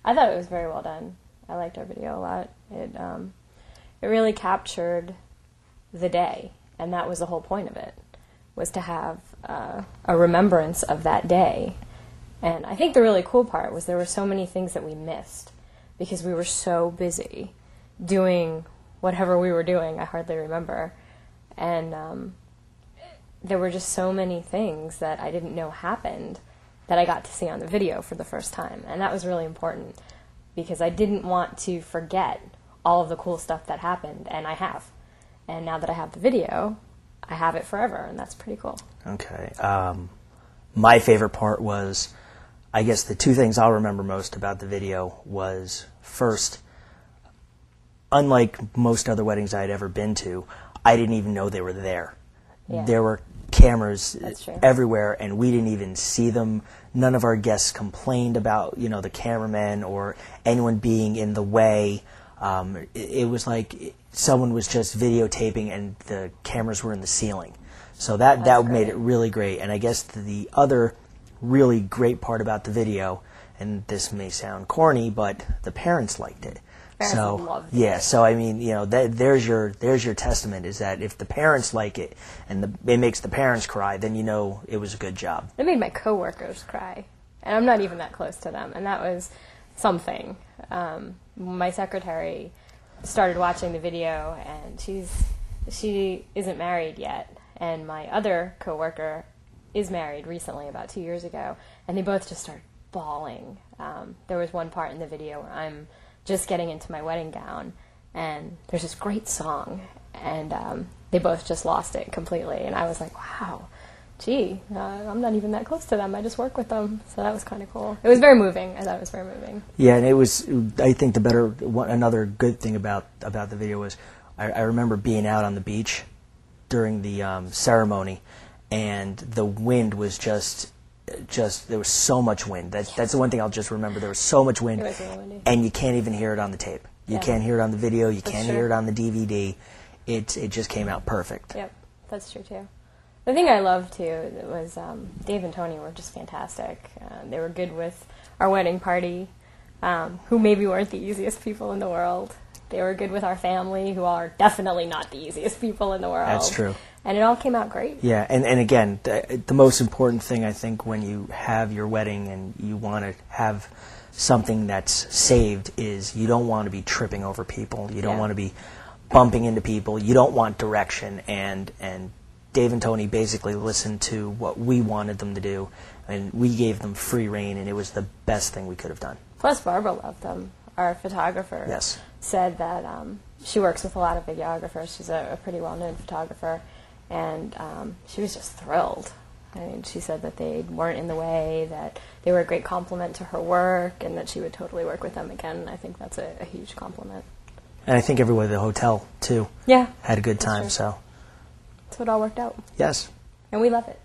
I thought it was very well done. I liked our video a lot. It really captured the day, and that was the whole point of it, was to have a remembrance of that day. And I think the really cool part was there were so many things that we missed because we were so busy doing whatever we were doing. I hardly remember. And there were just so many things that I didn't know happened that I got to see on the video for the first time. And that was really important because I didn't want to forget all of the cool stuff that happened, and I have. And now that I have the video, I have it forever, and that's pretty cool. Okay. My favorite part was, I guess the two things I'll remember most about the video was, first, unlike most other weddings I had ever been to, I didn't even know they were there. Yeah. There were cameras everywhere, and we didn't even see them. None of our guests complained about, the cameraman or anyone being in the way. It was like someone was just videotaping and the cameras were in the ceiling. So that made it really great. And I guess the other really great part about the video, and this may sound corny, but the parents liked it. Parents loved it. Yeah, so I mean, there's your testament, is that if the parents like it and it makes the parents cry, then it was a good job. It made my coworkers cry, and I'm not even that close to them, and that was something. My secretary started watching the video, and she isn't married yet, and my other coworker is married recently, about 2 years ago, and they both just started bawling. There was one part in the video where I'm just getting into my wedding gown, and there's this great song, and they both just lost it completely, and I was like, wow, gee, I'm not even that close to them. I just work with them, so that was kind of cool. It was very moving. I thought it was very moving. Yeah, and it was, I think another good thing about the video was I remember being out on the beach during the ceremony, and the wind was just there was so much wind. That's the one thing I'll just remember. There was so much wind, it was really windy, and you can't even hear it on the tape. You can't hear it on the video. You can't hear it on the DVD. It just came out perfect. Yep, that's true too. The thing I loved too was Dave and Tony were just fantastic. They were good with our wedding party, who maybe weren't the easiest people in the world. They were good with our family, who are definitely not the easiest people in the world. That's true. And it all came out great. Yeah, and again, the most important thing, I think, when you have your wedding and you want to have something that's saved is you don't want to be tripping over people. You don't want to be bumping into people. You don't want direction. And Dave and Tony basically listened to what we wanted them to do, and we gave them free rein, and it was the best thing we could have done. Plus, Barbara loved them. Our photographer said that she works with a lot of videographers. She's a pretty well-known photographer, and she was just thrilled. I mean, she said that they weren't in the way, that they were a great compliment to her work, and that she would totally work with them again. I think that's a huge compliment. And I think everyone at the hotel, too, had a good time. So it all worked out. Yes. And we love it.